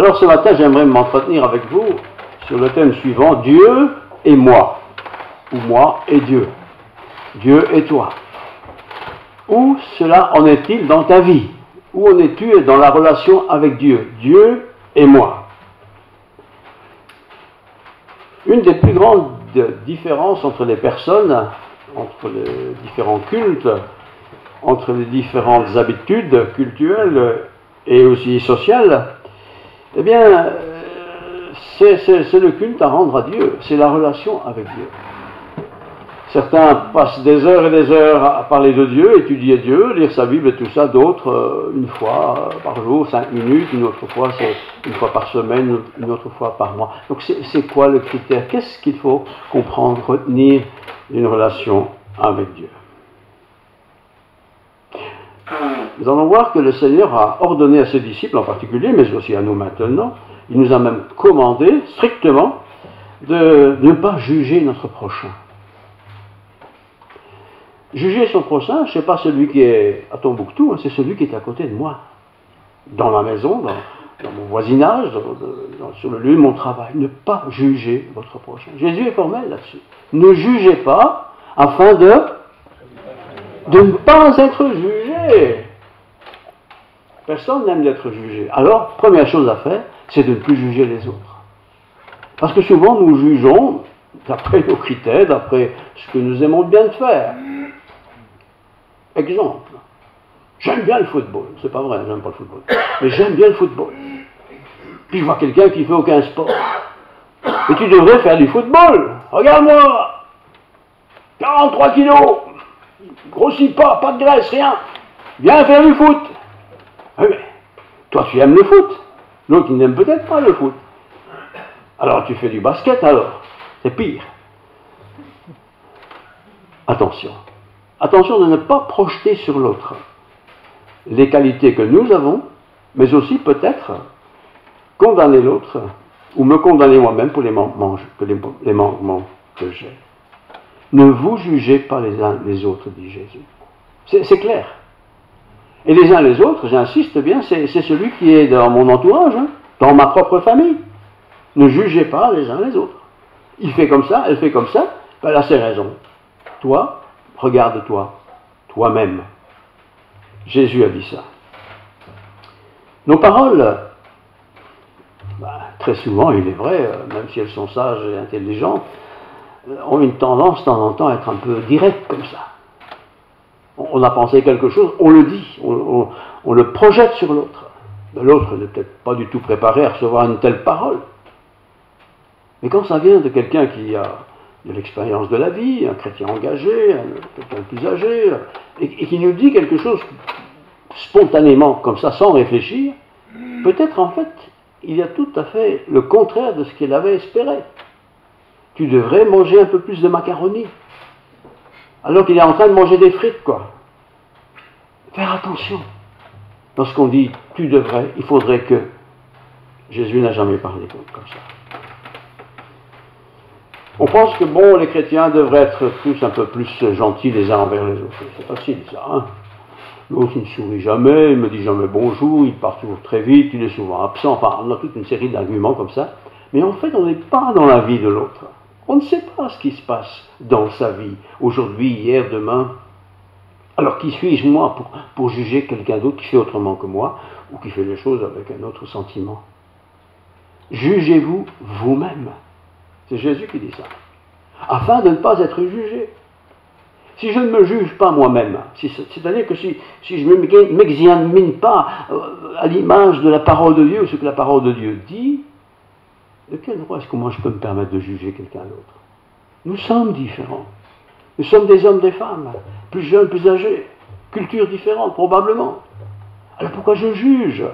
Alors ce matin, j'aimerais m'entretenir avec vous sur le thème suivant, Dieu et moi, ou moi et Dieu, Dieu et toi. Où cela en est-il dans ta vie? Où en es-tu dans la relation avec Dieu, Dieu et moi? Une des plus grandes différences entre les personnes, entre les différents cultes, entre les différentes habitudes culturelles et aussi sociales, eh bien, c'est le culte à rendre à Dieu, c'est la relation avec Dieu. Certains passent des heures et des heures à parler de Dieu, étudier Dieu, lire sa Bible et tout ça, d'autres une fois par jour, 5 minutes, une autre fois c'est une fois par semaine, une autre fois par mois. Donc c'est quoi le critère? Qu'est-ce qu'il faut comprendre, retenir d'une relation avec Dieu? Nous allons voir que le Seigneur a ordonné à ses disciples en particulier, mais aussi à nous maintenant, il nous a même commandé strictement de ne pas juger notre prochain. Juger son prochain, ce n'est pas celui qui est à Tombouctou, c'est celui qui est à côté de moi, dans ma maison, dans mon voisinage, sur le lieu de mon travail. Ne pas juger votre prochain. Jésus est formel là-dessus. Ne jugez pas afin de ne pas être jugé. Personne n'aime d'être jugé. Alors, première chose à faire, c'est de ne plus juger les autres. Parce que souvent, nous jugeons d'après nos critères, d'après ce que nous aimons bien faire. Exemple, j'aime bien le football. C'est pas vrai, j'aime pas le football. Mais j'aime bien le football. Puis je vois quelqu'un qui fait aucun sport. Et tu devrais faire du football. Regarde-moi, 43 kilos, grossis pas de graisse, rien. Viens faire du foot. Oui, mais toi tu aimes le foot. L'autre il n'aime peut-être pas le foot. Alors tu fais du basket alors. C'est pire. Attention. Attention de ne pas projeter sur l'autre les qualités que nous avons, mais aussi peut-être condamner l'autre, ou me condamner moi-même pour les manquements que j'ai. Ne vous jugez pas les uns les autres, dit Jésus. C'est clair. Et les uns les autres, j'insiste bien, c'est celui qui est dans mon entourage, dans ma propre famille. Ne jugez pas les uns les autres. Il fait comme ça, elle fait comme ça, ben là c'est raison. Toi, regarde-toi, toi-même. Jésus a dit ça. Nos paroles, très souvent, il est vrai, même si elles sont sages et intelligentes, ont une tendance, de temps en temps, à être un peu directes comme ça. On a pensé quelque chose, on le dit, on le projette sur l'autre. L'autre n'est peut-être pas du tout préparé à recevoir une telle parole. Mais quand ça vient de quelqu'un qui a de l'expérience de la vie, un chrétien engagé, quelqu'un plus âgé, et qui nous dit quelque chose spontanément, comme ça, sans réfléchir, peut-être en fait, il y a tout à fait le contraire de ce qu'il avait espéré. Tu devrais manger un peu plus de macaroni, alors qu'il est en train de manger des frites, quoi. Faire attention. Lorsqu'on dit tu devrais, il faudrait que. Jésus n'a jamais parlé comme ça. On pense que bon, les chrétiens devraient être tous un peu plus gentils les uns envers les autres. C'est facile ça, hein. L'autre il ne sourit jamais, il ne me dit jamais bonjour, il part toujours très vite, il est souvent absent. Enfin, on a toute une série d'arguments comme ça. Mais en fait, on n'est pas dans la vie de l'autre. On ne sait pas ce qui se passe dans sa vie, aujourd'hui, hier, demain. Alors qui suis-je moi pour juger quelqu'un d'autre qui fait autrement que moi, ou qui fait les choses avec un autre sentiment? Jugez-vous vous-même. C'est Jésus qui dit ça. Afin de ne pas être jugé. Si je ne me juge pas moi-même, c'est-à-dire que si je ne m'examine pas à l'image de la parole de Dieu, ce que la parole de Dieu dit, de quel droit est-ce que moi je peux me permettre de juger quelqu'un d'autre? Nous sommes différents. Nous sommes des hommes, des femmes, plus jeunes, plus âgés, cultures différentes probablement. Alors pourquoi je juge?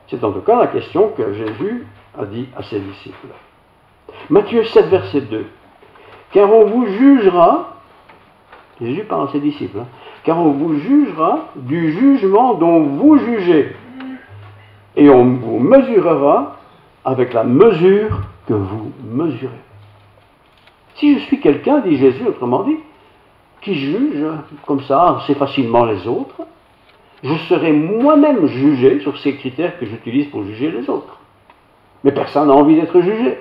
C'est en tout cas la question que Jésus a dit à ses disciples. Matthieu 7, verset 2. Car on vous jugera, Jésus parle à ses disciples, car on vous jugera du jugement dont vous jugez, et on vous mesurera avec la mesure que vous mesurez. Si je suis quelqu'un, dit Jésus, autrement dit, qui juge comme ça assez facilement les autres, je serai moi-même jugé sur ces critères que j'utilise pour juger les autres. Mais personne n'a envie d'être jugé.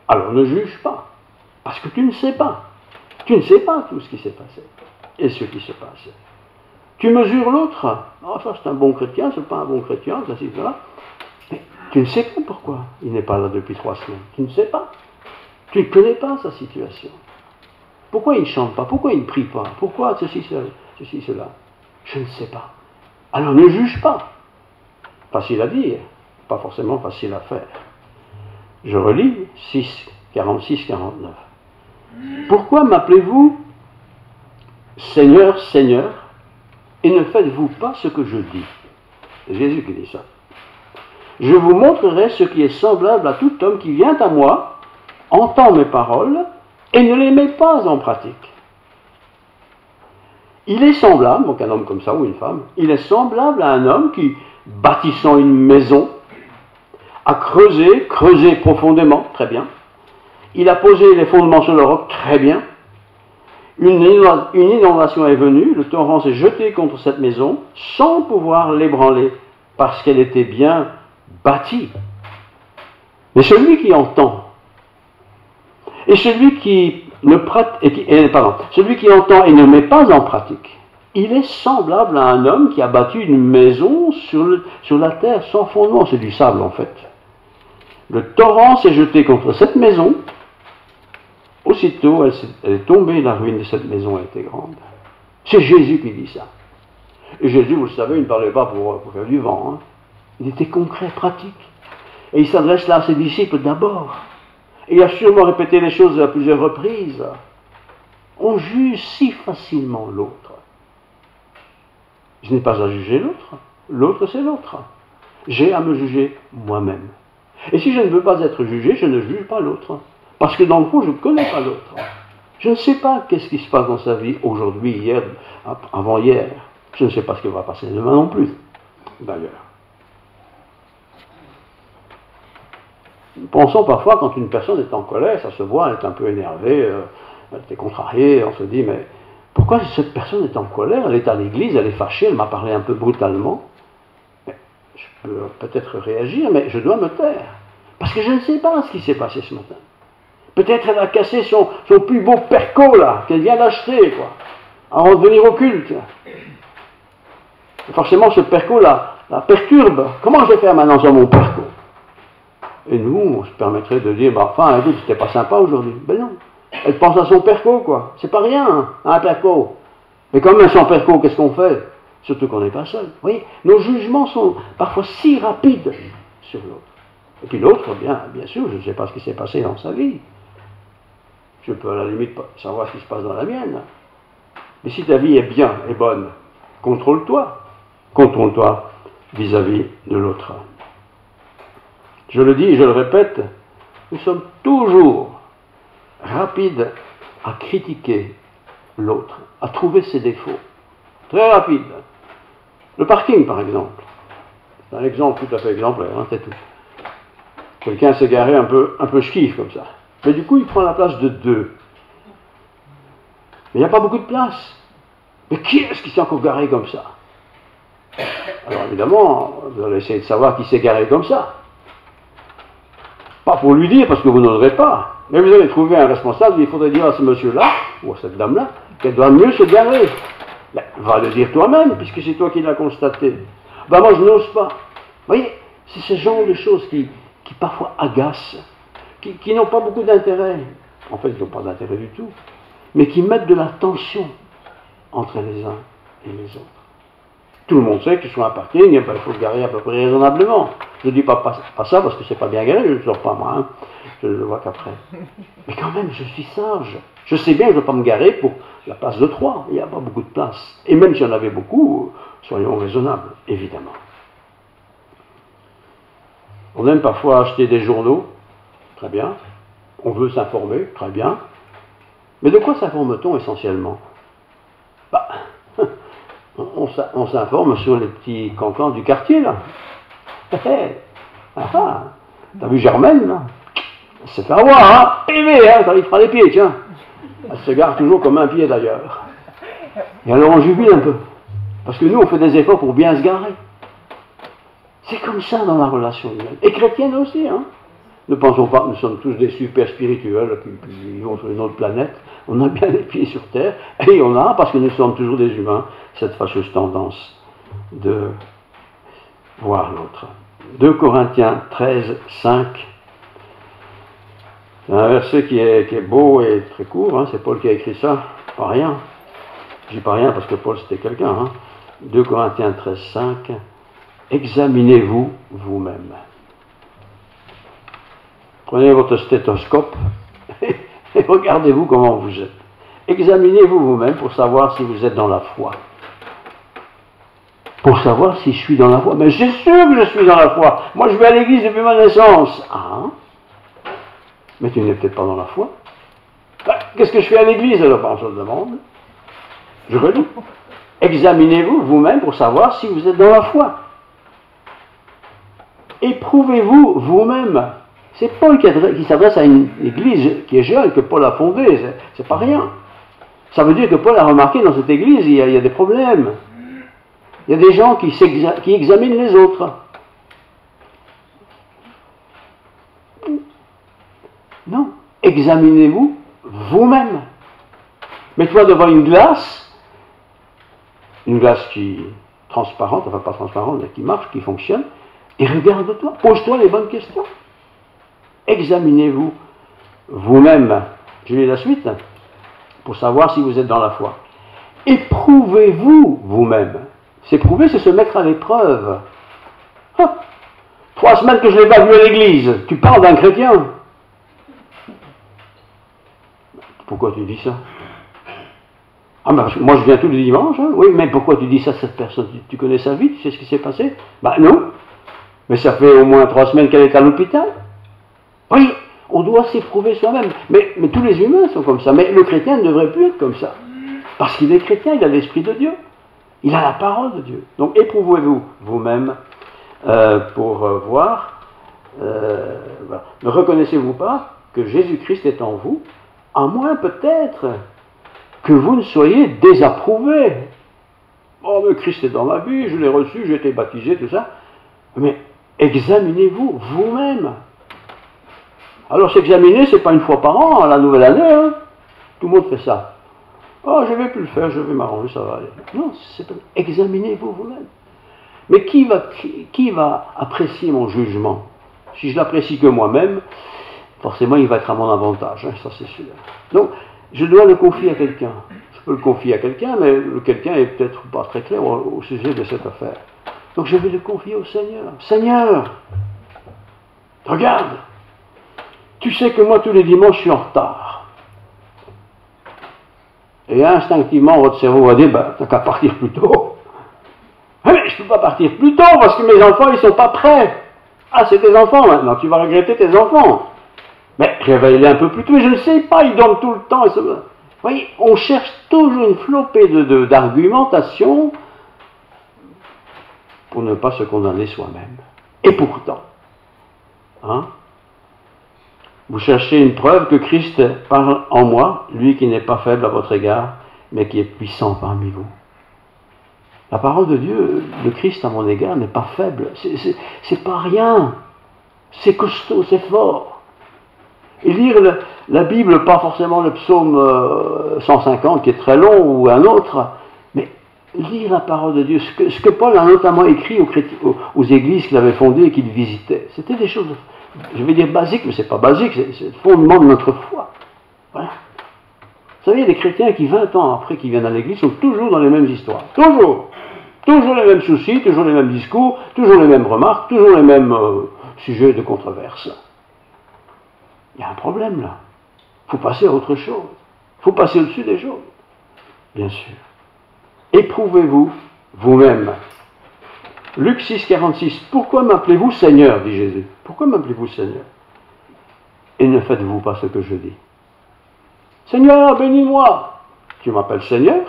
Alors ne juge pas. Parce que tu ne sais pas. Tu ne sais pas tout ce qui s'est passé. Et ce qui se passe. Tu mesures l'autre. Oh, ça c'est un bon chrétien, c'est pas un bon chrétien, ça c'est cela. Mais tu ne sais pas pourquoi il n'est pas là depuis 3 semaines. Tu ne sais pas. Tu ne connais pas sa situation. Pourquoi il ne chante pas? Pourquoi il ne prie pas? Pourquoi ceci, cela? Je ne sais pas. Alors ne juge pas. Facile à dire, pas forcément facile à faire. Je relis 6, 46, 49. Pourquoi m'appelez-vous Seigneur, Seigneur, et ne faites-vous pas ce que je dis? C'est Jésus qui dit ça. Je vous montrerai ce qui est semblable à tout homme qui vient à moi, entend mes paroles, et ne les met pas en pratique. Il est semblable, donc un homme comme ça ou une femme, il est semblable à un homme qui, bâtissant une maison, a creusé profondément, très bien. Il a posé les fondements sur le roc, très bien. Une inondation est venue, le torrent s'est jeté contre cette maison, sans pouvoir l'ébranler, parce qu'elle était bien bâtie. Mais celui qui entend, et celui qui entend et ne met pas en pratique, il est semblable à un homme qui a bâti une maison sur la terre sans fondement. C'est du sable en fait. Le torrent s'est jeté contre cette maison. Aussitôt, elle est tombée, la ruine de cette maison a été grande. C'est Jésus qui dit ça. Et Jésus, vous le savez, il ne parlait pas pour faire du vent. Hein. Il était concret, pratique. Et il s'adresse là à ses disciples d'abord. Et il a sûrement répété les choses à plusieurs reprises. On juge si facilement l'autre. Je n'ai pas à juger l'autre. L'autre, c'est l'autre. J'ai à me juger moi-même. Et si je ne veux pas être jugé, je ne juge pas l'autre. Parce que dans le fond, je ne connais pas l'autre. Je ne sais pas qu'est-ce qui se passe dans sa vie aujourd'hui, hier, avant-hier. Je ne sais pas ce qui va passer demain non plus, d'ailleurs. Pensons parfois, quand une personne est en colère, ça se voit, elle est un peu énervée, elle est contrariée, on se dit, mais pourquoi cette personne est en colère? Elle est à l'église, elle est fâchée, elle m'a parlé un peu brutalement. Mais je peux peut-être réagir, mais je dois me taire. Parce que je ne sais pas ce qui s'est passé ce matin. Peut-être elle a cassé son plus beau perco, là, qu'elle vient d'acheter, quoi, avant de venir au culte. Et forcément, ce perco, là, la perturbe. Comment je vais faire maintenant sur mon perco? Et nous, on se permettrait de dire, bah, enfin, écoute, c'était pas sympa aujourd'hui. Ben non. Elle pense à son perco, quoi. C'est pas rien, hein, un perco. Mais quand même, sans perco, qu'est-ce qu'on fait? Surtout qu'on n'est pas seul. Vous voyez, nos jugements sont parfois si rapides sur l'autre. Et puis l'autre, bien sûr, je ne sais pas ce qui s'est passé dans sa vie. Je peux à la limite pas savoir ce qui se passe dans la mienne. Mais si ta vie est bien et bonne, contrôle-toi. Contrôle-toi vis-à-vis de l'autre. Je le dis et je le répète, nous sommes toujours rapides à critiquer l'autre, à trouver ses défauts. Très rapides. Le parking, par exemple. C'est un exemple tout à fait exemplaire, hein, c'est tout. Quelqu'un s'est garé un peu schif comme ça. Mais du coup, il prend la place de 2. Mais il n'y a pas beaucoup de place. Mais qui est-ce qui s'est encore garé comme ça? Alors évidemment, vous allez essayer de savoir qui s'est garé comme ça. Pas pour lui dire, parce que vous n'oserez pas. Mais vous allez trouver un responsable, il faudrait dire à ce monsieur-là, ou à cette dame-là, qu'elle doit mieux se garer. Ben, va le dire toi-même, puisque c'est toi qui l'as constaté. Ben moi, je n'ose pas. Vous voyez, c'est ce genre de choses qui parfois agacent, qui n'ont pas beaucoup d'intérêt. En fait, ils n'ont pas d'intérêt du tout. Mais qui mettent de la tension entre les uns et les autres. Tout le monde sait que sur un parking, il faut se garer à peu près raisonnablement. Je ne dis pas ça parce que c'est pas bien garé, je ne le sors pas moi, hein. Je ne le vois qu'après. Mais quand même, je suis sage. Je sais bien que je ne vais pas me garer pour la place de 3. Il n'y a pas beaucoup de place. Et même s'il y en avait beaucoup, soyons raisonnables, évidemment. On aime parfois acheter des journaux, très bien. On veut s'informer, très bien. Mais de quoi s'informe-t-on essentiellement? Bah, on s'informe sur les petits cancans du quartier, là. T'as vu Germaine, là? Elle se fait avoir, hein? PV, hein? Ça lui fera les pieds, tiens. Elle se gare toujours comme un pied, d'ailleurs. Et alors on jubile un peu. Parce que nous, on fait des efforts pour bien se garer. C'est comme ça dans la relation humaine. Et chrétienne aussi, hein? Ne pensons pas que nous sommes tous des super spirituels qui vivons sur une autre planète. On a bien les pieds sur terre, et on a, parce que nous sommes toujours des humains, cette fâcheuse tendance de voir l'autre. 2 Corinthiens 13, 5. C'est un verset qui est beau et très court, hein. C'est Paul qui a écrit ça, pas rien. Je dis pas rien parce que Paul c'était quelqu'un. Hein. 2 Corinthiens 13, 5. Examinez-vous vous-même. Prenez votre stéthoscope et regardez-vous comment vous êtes. Examinez-vous vous-même pour savoir si vous êtes dans la foi. Pour savoir si je suis dans la foi. Mais c'est sûr que je suis dans la foi. Moi je vais à l'église depuis ma naissance. Ah, mais tu n'es peut-être pas dans la foi. Ben, qu'est-ce que je fais à l'église alors? On se le demande. Je relis. Examinez-vous vous-même pour savoir si vous êtes dans la foi. Éprouvez-vous vous-même. C'est Paul qui s'adresse à une église qui est jeune, que Paul a fondée. C'est pas rien. Ça veut dire que Paul a remarqué dans cette église, il y a des problèmes. Il y a des gens qui examinent les autres. Non. Examinez-vous vous-même. Mets-toi devant une glace qui est transparente, enfin pas transparente, mais qui marche, qui fonctionne, et regarde-toi, pose-toi les bonnes questions. Examinez-vous vous-même. Je lis la suite, pour savoir si vous êtes dans la foi. Éprouvez-vous vous-même. S'éprouver, c'est se mettre à l'épreuve. 3 semaines que je ne l'ai pas vu à l'église, tu parles d'un chrétien. Pourquoi tu dis ça? Ah ben, moi je viens tous les dimanches, hein. Oui, mais pourquoi tu dis ça à cette personne? Tu connais sa vie, tu sais ce qui s'est passé? Ben non, mais ça fait au moins 3 semaines qu'elle est à l'hôpital. Oui, on doit s'éprouver soi-même, mais tous les humains sont comme ça, mais le chrétien ne devrait plus être comme ça, parce qu'il est chrétien, il a l'Esprit de Dieu, il a la parole de Dieu. Donc éprouvez-vous vous-même pour voir, voilà. Ne reconnaissez-vous pas que Jésus-Christ est en vous, à moins peut-être que vous ne soyez désapprouvé. Oh, mais Christ est dans ma vie, je l'ai reçu, j'ai été baptisé, tout ça. Mais examinez-vous vous-même. Alors s'examiner, c'est pas une fois par an, à la nouvelle année, hein. Tout le monde fait ça. Oh, je ne vais plus le faire, je vais m'arranger, ça va aller. Non, c'est pas... Examinez-vous vous-même. Mais qui va apprécier mon jugement? Si je l'apprécie que moi-même, forcément il va être à mon avantage, hein, ça c'est sûr. Donc, je dois le confier à quelqu'un. Je peux le confier à quelqu'un, mais le quelqu'un est peut-être pas très clair au sujet de cette affaire. Donc je vais le confier au Seigneur. Seigneur, regarde, tu sais que moi tous les dimanches je suis en retard. Et instinctivement votre cerveau va dire, ben t'as qu'à partir plus tôt. Mais je ne peux pas partir plus tôt parce que mes enfants ils sont pas prêts. Ah, c'est tes enfants maintenant, tu vas regretter tes enfants. Mais réveille-les un peu plus tôt, mais je ne sais pas, ils dorment tout le temps. Vous voyez, on cherche toujours une flopée d'argumentation pour ne pas se condamner soi-même. Et pourtant, hein, vous cherchez une preuve que Christ parle en moi, lui qui n'est pas faible à votre égard, mais qui est puissant parmi vous. La parole de Dieu, de Christ à mon égard, n'est pas faible. C'est pas rien. C'est costaud, c'est fort. Et lire la Bible, pas forcément le psaume 150 qui est très long ou un autre, mais lire la parole de Dieu. Ce que Paul a notamment écrit aux églises qu'il avait fondées et qu'il visitait, c'était des choses, je vais dire basiques, mais c'est pas basique, c'est le fondement de notre foi. Voilà. Vous savez, il y a des chrétiens qui, 20 ans après qu'ils viennent à l'église, sont toujours dans les mêmes histoires. Toujours. Toujours les mêmes soucis, toujours les mêmes discours, toujours les mêmes remarques, toujours les mêmes sujets de controverse. Il y a un problème là. Il faut passer à autre chose. Il faut passer au-dessus des choses. Bien sûr. Éprouvez-vous vous-même. Luc 6, 46. Pourquoi m'appelez-vous Seigneur, dit Jésus. Pourquoi m'appelez-vous Seigneur? Et ne faites-vous pas ce que je dis. Seigneur, bénis-moi. Tu m'appelles Seigneur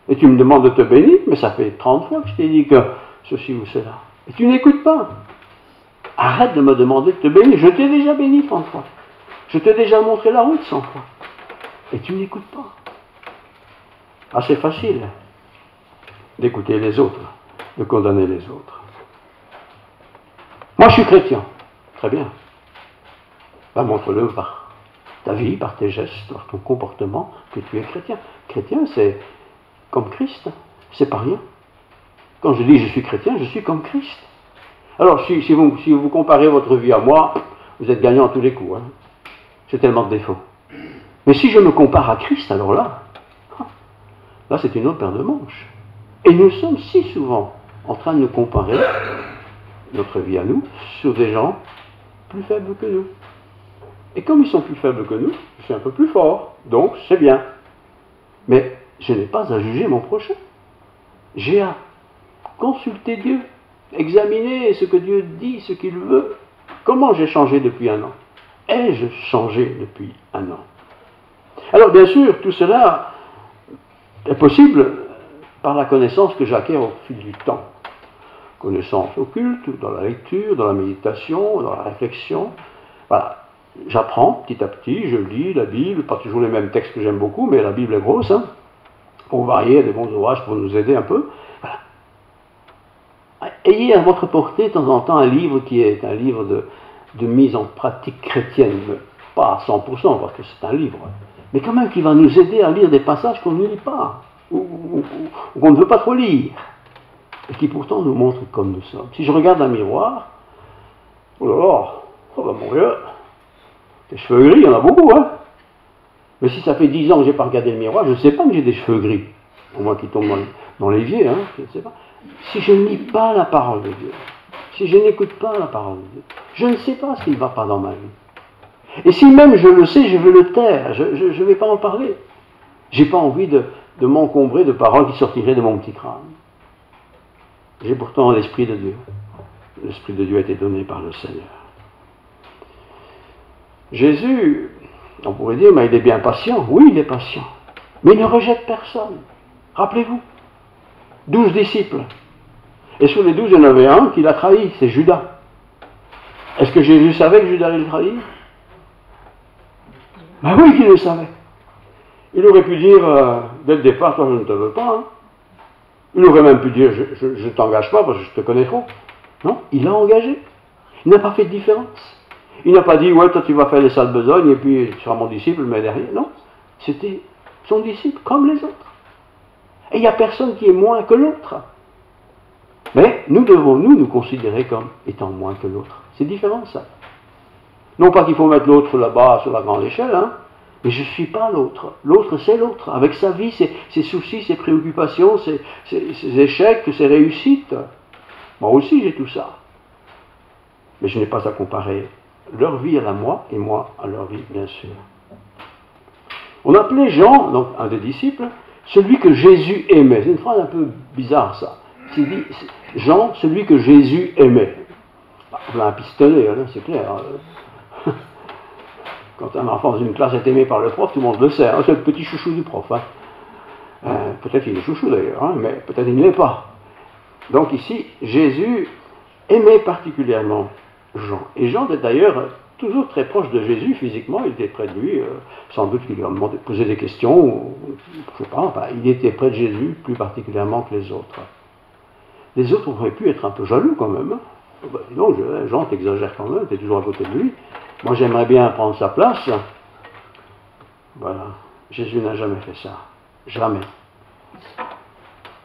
et tu me demandes de te bénir, mais ça fait 30 fois que je t'ai dit que ceci ou cela. Et tu n'écoutes pas. Arrête de me demander de te bénir. Je t'ai déjà béni 30 fois. Je t'ai déjà montré la route 100 fois. Et tu n'écoutes pas. Ah, c'est facile d'écouter les autres, de condamner les autres. Moi, je suis chrétien. Très bien. Ben, montre-le par ta vie, par tes gestes, par ton comportement, que tu es chrétien. Chrétien, c'est comme Christ, c'est pas rien. Quand je dis je suis chrétien, je suis comme Christ. Alors, si vous comparez votre vie à moi, vous êtes gagnant à tous les coups. Hein. J'ai tellement de défauts. Mais si je me compare à Christ, alors là c'est une autre paire de manches. Et nous sommes si souvent en train de nous comparer, notre vie à nous, sur des gens plus faibles que nous. Et comme ils sont plus faibles que nous, je suis un peu plus fort, donc c'est bien. Mais je n'ai pas à juger mon prochain. J'ai à consulter Dieu, examiner ce que Dieu dit, ce qu'il veut. Comment j'ai changé depuis un an? Ai-je changé depuis un an? Alors bien sûr, tout cela est possible par la connaissance que j'acquiers au fil du temps. Connaissance occulte, dans la lecture, dans la méditation, dans la réflexion. Voilà. J'apprends petit à petit, je lis la Bible, pas toujours les mêmes textes que j'aime beaucoup, mais la Bible est grosse, hein, pour varier, des bons ouvrages pour nous aider un peu. Voilà. Ayez à votre portée de temps en temps un livre qui est un livre de mise en pratique chrétienne, pas à 100% parce que c'est un livre, mais quand même qui va nous aider à lire des passages qu'on ne lit pas, ou qu'on ne veut pas trop lire, et qui pourtant nous montrent comme nous sommes. Si je regarde un miroir, oh là là, oh ben mon Dieu, les cheveux gris, il y en a beaucoup, hein. Mais si ça fait 10 ans que je n'ai pas regardé le miroir, je ne sais pas que j'ai des cheveux gris. Au moins qui tombent dans l'évier, hein, je ne sais pas. Si je ne lis pas la parole de Dieu, si je n'écoute pas la parole de Dieu, je ne sais pas ce qui ne va pas dans ma vie. Et si même je le sais, je vais le taire, je ne vais pas en parler. Je n'ai pas envie de m'encombrer de paroles qui sortiraient de mon petit crâne. J'ai pourtant l'Esprit de Dieu. L'Esprit de Dieu a été donné par le Seigneur. Jésus, on pourrait dire, mais il est bien patient. Oui, il est patient. Mais il ne rejette personne. Rappelez-vous, 12 disciples. Et sur les 12, il y en avait un qui l'a trahi, c'est Judas. Est-ce que Jésus savait que Judas allait le trahir? Ben oui qu'il le savait. Il aurait pu dire, dès le départ, toi je ne te veux pas. Hein. Il aurait même pu dire, je ne t'engage pas parce que je te connais trop. Non, il l'a engagé. Il n'a pas fait de différence. Il n'a pas dit, ouais, toi tu vas faire les sales besognes et puis tu seras mon disciple, mais derrière. Non, c'était son disciple comme les autres. Et il n'y a personne qui est moins que l'autre. Mais nous devons nous considérer comme étant moins que l'autre. C'est différent ça. Non pas qu'il faut mettre l'autre là-bas sur la grande échelle, hein, mais je ne suis pas l'autre. L'autre c'est l'autre, avec sa vie, ses soucis, ses préoccupations, ses échecs, ses réussites. Moi aussi j'ai tout ça. Mais je n'ai pas à comparer leur vie à la moi et moi à leur vie, bien sûr. On appelait Jean, donc un des disciples, celui que Jésus aimait. C'est une phrase un peu bizarre ça. C'est dit, Jean, celui que Jésus aimait. On l'a un pistolet, hein, c'est clair. Quand un enfant dans une classe est aimé par le prof, tout le monde le sait. Hein, c'est le petit chouchou du prof. Hein. Peut-être qu'il est chouchou d'ailleurs, hein, mais peut-être il ne l'est pas. Donc ici, Jésus aimait particulièrement Jean. Et Jean est d'ailleurs toujours très proche de Jésus physiquement, il était près de lui, sans doute qu'il lui a posé des questions, ou, je ne sais pas, enfin, il était près de Jésus plus particulièrement que les autres. Les autres auraient pu être un peu jaloux quand même. Hein. Ben, non, Jean, t'exagères quand même, t'es toujours à côté de lui. Moi, j'aimerais bien prendre sa place. Voilà. Jésus n'a jamais fait ça. Jamais.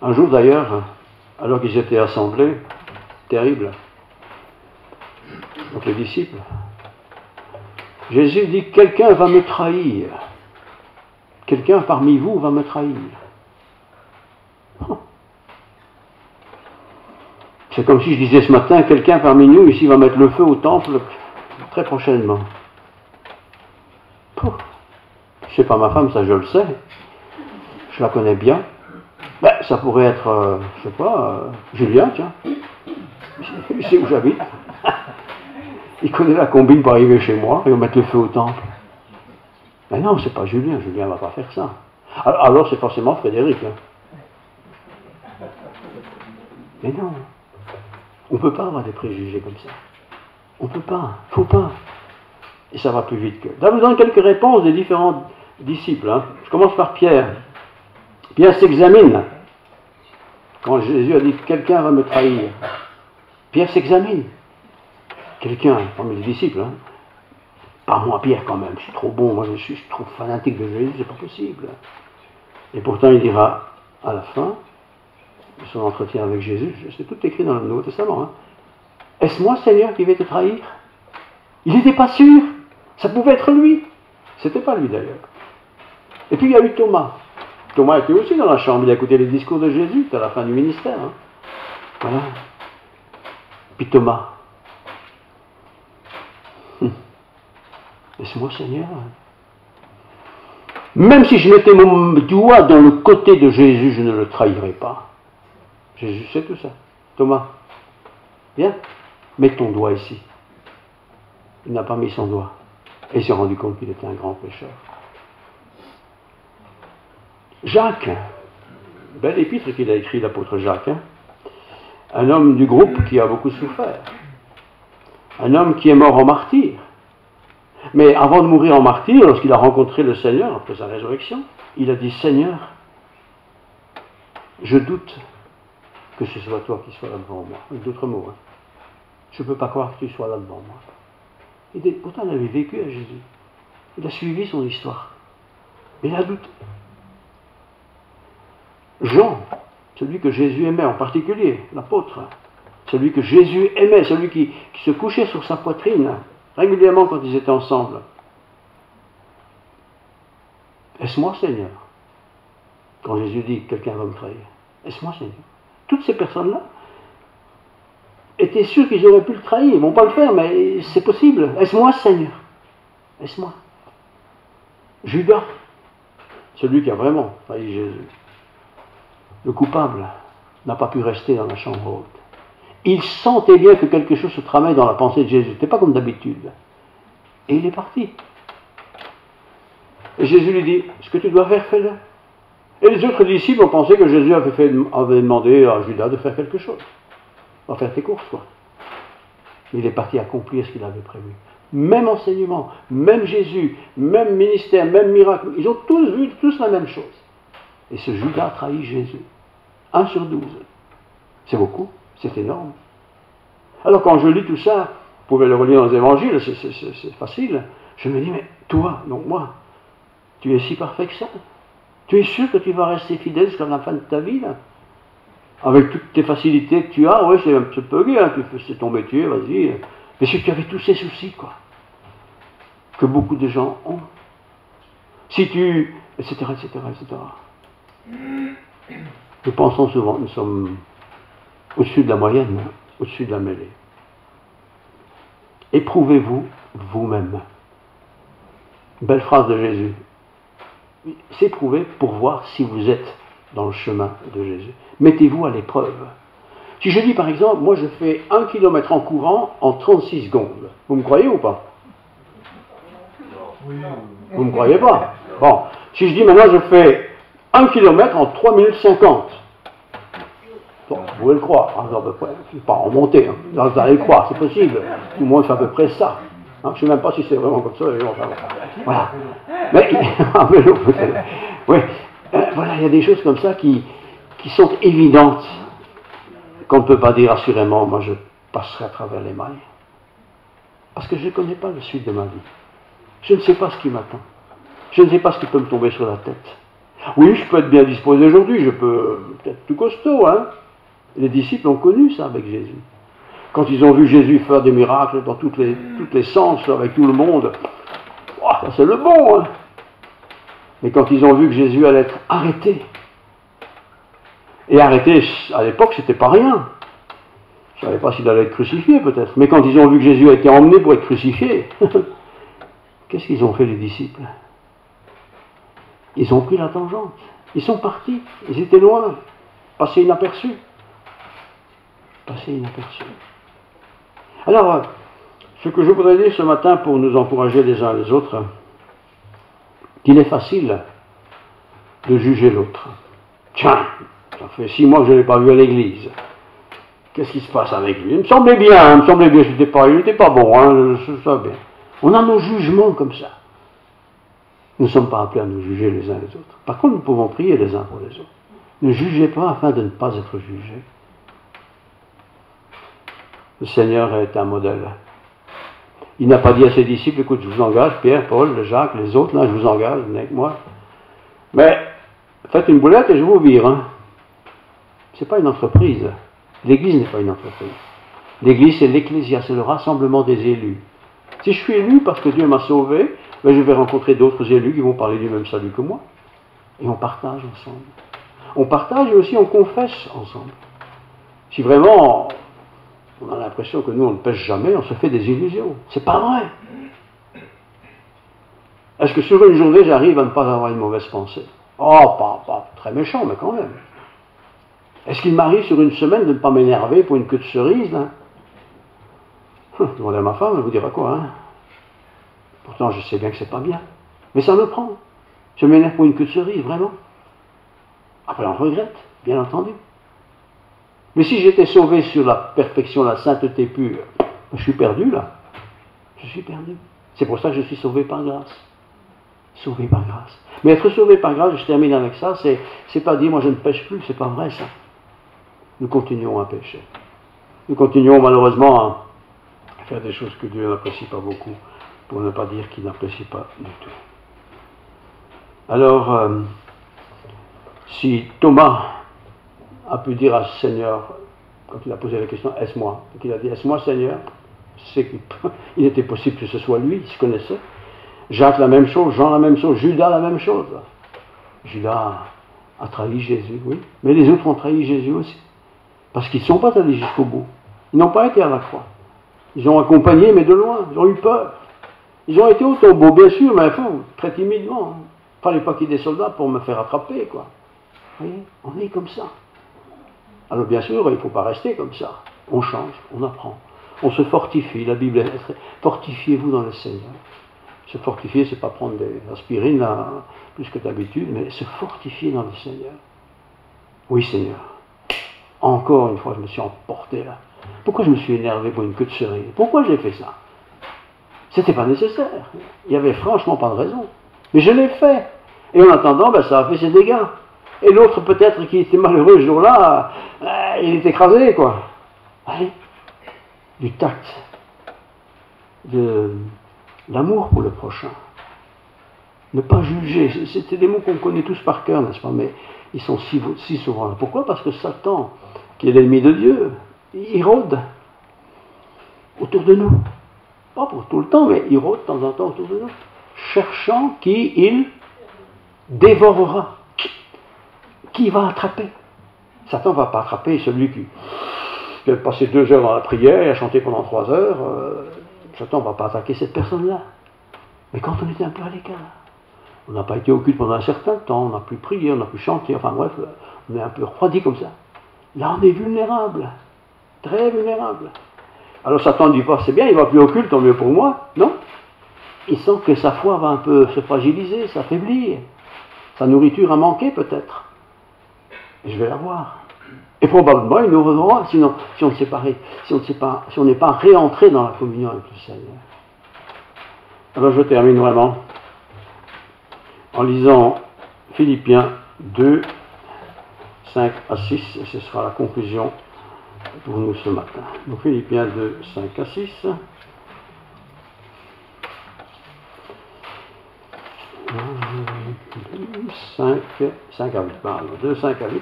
Un jour d'ailleurs, alors qu'ils étaient assemblés, terrible, donc les disciples, Jésus dit, quelqu'un va me trahir. Quelqu'un parmi vous va me trahir. C'est comme si je disais ce matin, quelqu'un parmi nous ici va mettre le feu au temple très prochainement. C'est pas ma femme, ça je le sais. Je la connais bien. Ben, ça pourrait être, je sais pas, Julien, tiens. Il sait où j'habite. Il connaît la combine pour arriver chez moi et va mettre le feu au temple. Mais non, c'est pas Julien. Julien va pas faire ça. Alors c'est forcément Frédéric. Hein. Mais non. On ne peut pas avoir des préjugés comme ça. On ne peut pas. Il ne faut pas. Et ça va plus vite que... Là, je vous donne quelques réponses des différents disciples. Hein. Je commence par Pierre. Pierre s'examine. Quand Jésus a dit « quelqu'un va me trahir », Pierre s'examine. Quelqu'un, parmi les disciples, hein. Pas moi, Pierre, quand même, je suis trop bon, moi je suis trop fanatique de Jésus, c'est pas possible. Et pourtant, il dira à la fin de son entretien avec Jésus, c'est tout écrit dans le Nouveau Testament, hein, est-ce moi, Seigneur, qui vais te trahir? Il n'était pas sûr, ça pouvait être lui. C'était pas lui d'ailleurs. Et puis il y a eu Thomas. Thomas était aussi dans la chambre, il a écouté les discours de Jésus à la fin du ministère. Hein. Voilà. Puis Thomas. Laisse-moi, Seigneur. Même si je mettais mon doigt dans le côté de Jésus, je ne le trahirais pas. Jésus sait tout ça. Thomas, viens, mets ton doigt ici. Il n'a pas mis son doigt. Et il s'est rendu compte qu'il était un grand pécheur. Jacques, bel épître qu'il a écrit, l'apôtre Jacques, hein, un homme du groupe qui a beaucoup souffert, un homme qui est mort en martyr. Mais avant de mourir en martyr, lorsqu'il a rencontré le Seigneur, après sa résurrection, il a dit, Seigneur, je doute que ce soit toi qui sois là devant moi. Avec d'autres mots, hein. Je ne peux pas croire que tu sois là devant moi. Pourtant, il avait vécu à Jésus. Il a suivi son histoire. Mais il a douté. Jean, celui que Jésus aimait en particulier, l'apôtre, celui que Jésus aimait, celui qui se couchait sur sa poitrine régulièrement quand ils étaient ensemble. Est-ce moi, Seigneur? Quand Jésus dit que quelqu'un va me trahir. Est-ce moi, Seigneur? Toutes ces personnes-là étaient sûres qu'ils auraient pu le trahir. Ils ne vont pas le faire, mais c'est possible. Est-ce moi, Seigneur? Est-ce moi? Judas, celui qui a vraiment trahi Jésus. Le coupable n'a pas pu rester dans la chambre haute. Il sentait bien que quelque chose se tramait dans la pensée de Jésus. Ce n'était pas comme d'habitude. Et il est parti. Et Jésus lui dit, ce que tu dois faire, fais-le. Et les autres disciples ont pensé que Jésus avait demandé à Judas de faire quelque chose. Va faire tes courses, quoi. Mais il est parti accomplir ce qu'il avait prévu. Même enseignement, même Jésus, même ministère, même miracle. Ils ont tous vu la même chose. Et ce Judas trahit Jésus. 1 sur 12. C'est beaucoup, c'est énorme. Alors quand je lis tout ça, vous pouvez le relire dans les évangiles, c'est facile. Je me dis, mais toi, donc moi, tu es si parfait que ça? Tu es sûr que tu vas rester fidèle jusqu'à la fin de ta vie, là? Avec toutes tes facilités que tu as, oui, c'est un petit peu gay, hein, c'est ton métier, vas-y. Mais si tu avais tous ces soucis, quoi, que beaucoup de gens ont, si tu, etc., etc., etc. Nous pensons souvent, nous sommes au-dessus de la moyenne, au-dessus de la mêlée. Éprouvez-vous vous-même. Belle phrase de Jésus. S'éprouver pour voir si vous êtes dans le chemin de Jésus. Mettez-vous à l'épreuve. Si je dis par exemple, moi je fais 1 km en courant en 36 secondes, vous me croyez ou pas? Vous ne me croyez pas? Bon, si je dis maintenant je fais 1 km en 3 minutes 50, bon, vous pouvez le croire, hein, à peu près. Je ne vais pas en monter, hein. Vous allez le croire, c'est possible. Tout le monde fait à peu près ça. Hein, je ne sais même pas si c'est vraiment comme ça. Voilà. Mais, en vélo peut-être. Oui. Voilà, il y a des choses comme ça qui sont évidentes, qu'on ne peut pas dire assurément, moi je passerai à travers les mailles. Parce que je ne connais pas la suite de ma vie. Je ne sais pas ce qui m'attend. Je ne sais pas ce qui peut me tomber sur la tête. Oui, je peux être bien disposé aujourd'hui, je peux être tout costaud, hein. Les disciples ont connu ça avec Jésus. Quand ils ont vu Jésus faire des miracles dans toutes les sens, avec tout le monde, oh, ça c'est le bon, hein. Mais quand ils ont vu que Jésus allait être arrêté, et arrêté à l'époque c'était pas rien. Je ne savais pas s'il allait être crucifié peut-être, mais quand ils ont vu que Jésus a été emmené pour être crucifié, qu'est-ce qu'ils ont fait les disciples? Ils ont pris la tangente, ils sont partis, ils étaient loin, passés inaperçus. Passés inaperçus. Alors, ce que je voudrais dire ce matin pour nous encourager les uns les autres, qu'il est facile de juger l'autre. Tiens, ça fait 6 mois que je ne l'ai pas vu à l'église. Qu'est-ce qui se passe avec lui? Il me semblait bien, il n'était pas bon, hein, je savais bien. On a nos jugements comme ça. Nous ne sommes pas appelés à nous juger les uns les autres. Par contre, nous pouvons prier les uns pour les autres. Ne jugez pas afin de ne pas être jugés. Le Seigneur est un modèle. Il n'a pas dit à ses disciples, écoute, je vous engage, Pierre, Paul, Jacques, les autres, là, je vous engage, venez avec moi. Mais faites une boulette et je vous vire. Hein. Ce n'est pas une entreprise. L'Église n'est pas une entreprise. L'Église, c'est l'Ecclésia, c'est le rassemblement des élus. Si je suis élu parce que Dieu m'a sauvé, ben je vais rencontrer d'autres élus qui vont parler du même salut que moi. Et on partage ensemble. On partage et aussi on confesse ensemble. Si vraiment on a l'impression que nous on ne pêche jamais, on se fait des illusions. C'est pas vrai. Est-ce que sur une journée j'arrive à ne pas avoir une mauvaise pensée? Oh, pas très méchant, mais quand même. Est-ce qu'il m'arrive sur une semaine de ne pas m'énerver pour une queue de cerise là? Demandez à ma femme, elle vous dira quoi, hein? Pourtant, je sais bien que c'est pas bien. Mais ça me prend. Je m'énerve pour une queue de cerise, vraiment. Après, on regrette, bien entendu. Mais si j'étais sauvé sur la perfection, la sainteté pure, je suis perdu, là. Je suis perdu. C'est pour ça que je suis sauvé par grâce. Sauvé par grâce. Mais être sauvé par grâce, je termine avec ça, c'est pas dire, moi je ne pêche plus, c'est pas vrai, ça. Nous continuons à pécher. Nous continuons, malheureusement, à faire des choses que Dieu n'apprécie pas beaucoup, pour ne pas dire qu'il n'apprécie pas du tout. Alors, si Thomas a pu dire à Seigneur, quand il a posé la question, est-ce moi? Et qu'il a dit, est-ce moi Seigneur? C'est qu'il était possible que ce soit lui, il se connaissait. Jacques la même chose, Jean la même chose, Judas la même chose. Judas a trahi Jésus, oui, mais les autres ont trahi Jésus aussi, parce qu'ils ne sont pas allés jusqu'au bout. Ils n'ont pas été à la croix. Ils ont accompagné, mais de loin, ils ont eu peur. Ils ont été au tombeau, bien sûr, mais très timidement. Il ne fallait pas qu'il y ait des soldats pour me faire attraper, quoi. Vous voyez, on est comme ça. Alors bien sûr, il ne faut pas rester comme ça. On change, on apprend. On se fortifie. La Bible est très... Fortifiez-vous dans le Seigneur. Se fortifier, c'est pas prendre des aspirines, là, plus que d'habitude, mais se fortifier dans le Seigneur. Oui, Seigneur. Encore une fois, je me suis emporté là. Pourquoi je me suis énervé pour une queue de cerise? Pourquoi j'ai fait ça? C'était pas nécessaire. Il n'y avait franchement pas de raison. Mais je l'ai fait. Et en attendant, ben, ça a fait ses dégâts. Et l'autre, peut-être, qui était malheureux ce jour-là, il est écrasé, quoi. Allez. Du tact. De l'amour pour le prochain. Ne pas juger. C'est des mots qu'on connaît tous par cœur, n'est-ce pas? Mais ils sont si souvent là. Pourquoi? Parce que Satan, qui est l'ennemi de Dieu, il rôde autour de nous. Pas pour tout le temps, mais il rôde de temps en temps autour de nous. Cherchant qui il dévorera. Qui va attraper? Satan ne va pas attraper celui qui a passé 2 heures dans la prière, a chanté pendant 3 heures. Satan ne va pas attaquer cette personne-là. Mais quand on était un peu à l'écart, on n'a pas été au culte pendant un certain temps, on n'a plus prié, on n'a plus chanté, enfin bref, on est un peu refroidi comme ça. Là, on est vulnérable, très vulnérable. Alors Satan ne dit pas, c'est bien, il ne va plus au culte, tant mieux pour moi. Non. Il sent que sa foi va un peu se fragiliser, s'affaiblir. Sa nourriture a manqué peut-être. Et je vais la voir. Et probablement, il nous reverra, sinon, si on n'est pas réentré dans la communion avec le Seigneur. Alors je termine vraiment en lisant Philippiens 2, 5 à 6, et ce sera la conclusion pour nous ce matin. Donc Philippiens 2, 5 à 6. 5 à 8, pardon, 2, 5 à 8.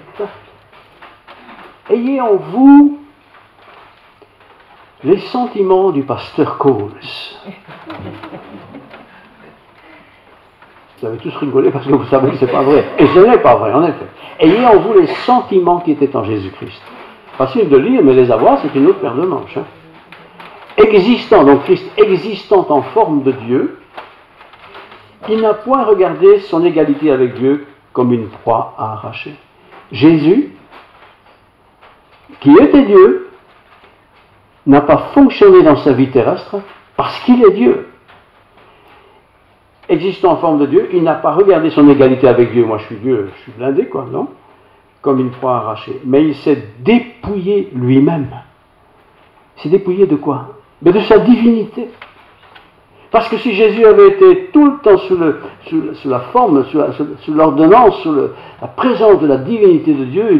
Ayez en vous les sentiments du pasteur Coles. Vous avez tous rigolé parce que vous savez que ce n'est pas vrai. Et ce n'est pas vrai, en effet. Ayez en vous les sentiments qui étaient en Jésus-Christ. Facile de lire, mais les avoir, c'est une autre paire de manches. Hein. Existant, donc Christ existant en forme de Dieu, il n'a point regardé son égalité avec Dieu comme une proie à arracher. Jésus, qui était Dieu, n'a pas fonctionné dans sa vie terrestre parce qu'il est Dieu. Existant en forme de Dieu, il n'a pas regardé son égalité avec Dieu. Moi, je suis Dieu, je suis blindé, quoi, non? Comme une proie arrachée. Mais il s'est dépouillé lui-même. Il s'est dépouillé de quoi? Mais de sa divinité. Parce que si Jésus avait été tout le temps sous la forme, sous l'ordonnance, sous la présence de la divinité de Dieu,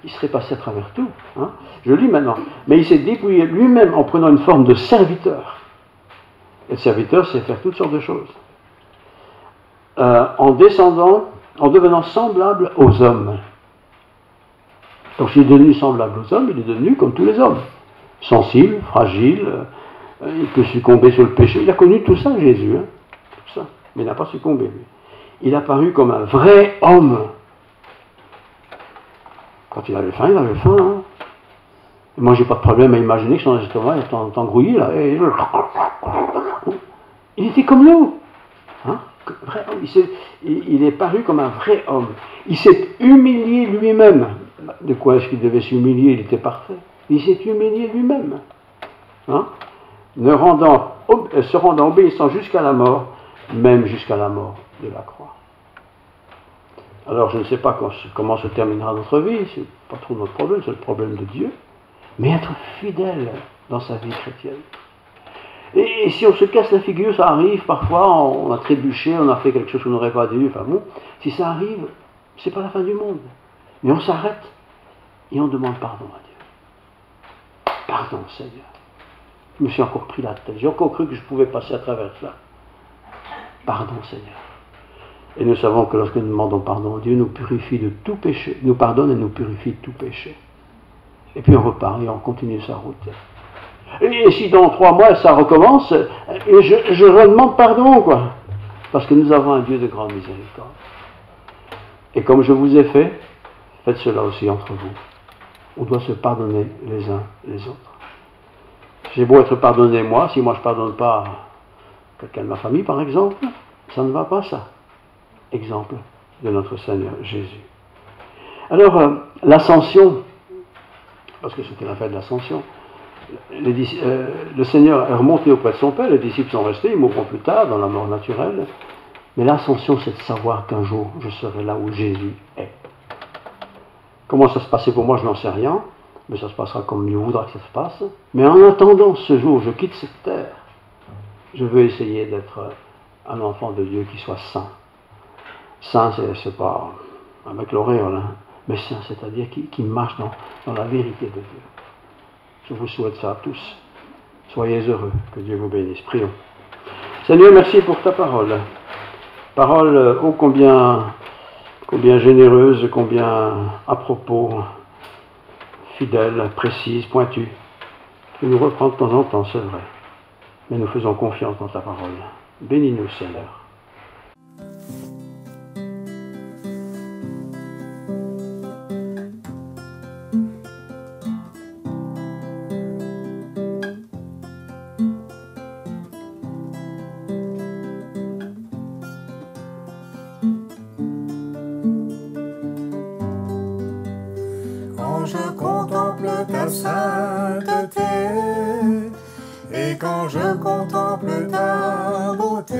il serait passé à travers tout. Hein? Je lis maintenant. Mais il s'est dépouillé lui-même en prenant une forme de serviteur. Être serviteur, c'est faire toutes sortes de choses. En descendant, en devenant semblable aux hommes. Donc s'il est devenu semblable aux hommes, il est devenu comme tous les hommes. Sensible, fragile, il peut succomber sur le péché. Il a connu tout ça, Jésus, hein, tout ça. Mais il n'a pas succombé, lui. Il a paru comme un vrai homme. Quand il avait faim, il avait faim. Hein. Et moi, j'ai pas de problème à imaginer que son estomac est engrouillé, là. Et... il était comme nous. Hein? Vrai homme. Il est paru comme un vrai homme. Il s'est humilié lui-même. De quoi est-ce qu'il devait s'humilier? Il était parfait. Il s'est humilié lui-même. Hein? Se rendant obéissant jusqu'à la mort, même jusqu'à la mort de la croix. Alors je ne sais pas comment se terminera notre vie, c'est pas trop notre problème, c'est le problème de Dieu, mais être fidèle dans sa vie chrétienne. Et si on se casse la figure, ça arrive, parfois on a trébuché, on a fait quelque chose qu'on n'aurait pas dû, enfin bon, si ça arrive, c'est pas la fin du monde. Mais on s'arrête et on demande pardon à Dieu. Pardon Seigneur. Je me suis encore pris la tête, j'ai encore cru que je pouvais passer à travers cela. Pardon Seigneur. Et nous savons que lorsque nous demandons pardon, Dieu nous purifie de tout péché, nous pardonne et nous purifie de tout péché. Et puis on repart et on continue sa route. Et si dans 3 mois ça recommence, et je redemande pardon, quoi. Parce que nous avons un Dieu de grande miséricorde. Et comme je vous ai fait, faites cela aussi entre vous. On doit se pardonner les uns les autres. J'ai beau être pardonné moi, si moi je ne pardonne pas quelqu'un de ma famille par exemple, ça ne va pas ça. Exemple de notre Seigneur Jésus. Alors, l'ascension, parce que c'était la fête de l'ascension, le Seigneur est remonté auprès de son Père, les disciples sont restés, ils mourront plus tard dans la mort naturelle, mais l'ascension c'est de savoir qu'un jour je serai là où Jésus est. Comment ça se passait pour moi, je n'en sais rien, mais ça se passera comme Dieu voudra que ça se passe. Mais en attendant ce jour, je quitte cette terre, je veux essayer d'être un enfant de Dieu qui soit saint. Saint, c'est pas avec l'auréole, hein, mais saint, c'est-à-dire qui marche dans la vérité de Dieu. Je vous souhaite ça à tous. Soyez heureux, que Dieu vous bénisse. Prions. Seigneur, merci pour ta parole. Parole ô combien généreuse, combien à propos, fidèle, précise, pointue. Tu nous reprends de temps en temps, c'est vrai. Mais nous faisons confiance dans ta parole. Bénis-nous, Seigneur. Quand je contemple ta sainteté, et quand je contemple ta beauté,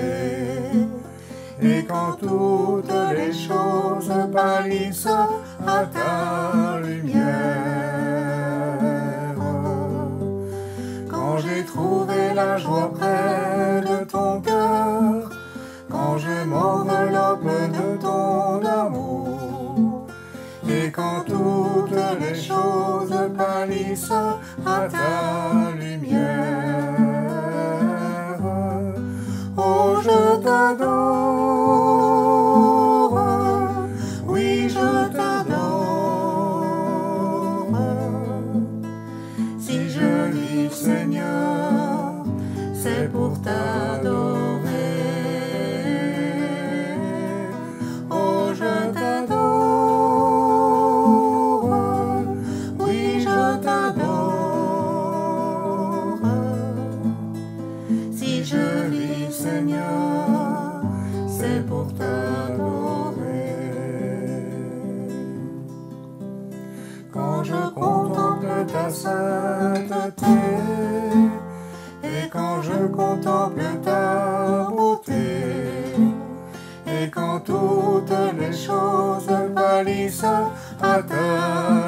et quand toutes les choses pâlissent à ta lumière, quand j'ai trouvé la joie près de ton cœur, quand je m'enveloppe de ton amour, et quand toutes les choses pâlissent à ta lumière, oh je t'adore, oui je t'adore, si je vis Seigneur, c'est pour t'adorer, oh je t'adore. Seigneur, c'est pour t'adorer. Quand je contemple ta sainteté, et quand je contemple ta beauté, et quand toutes les choses pâlissent à ta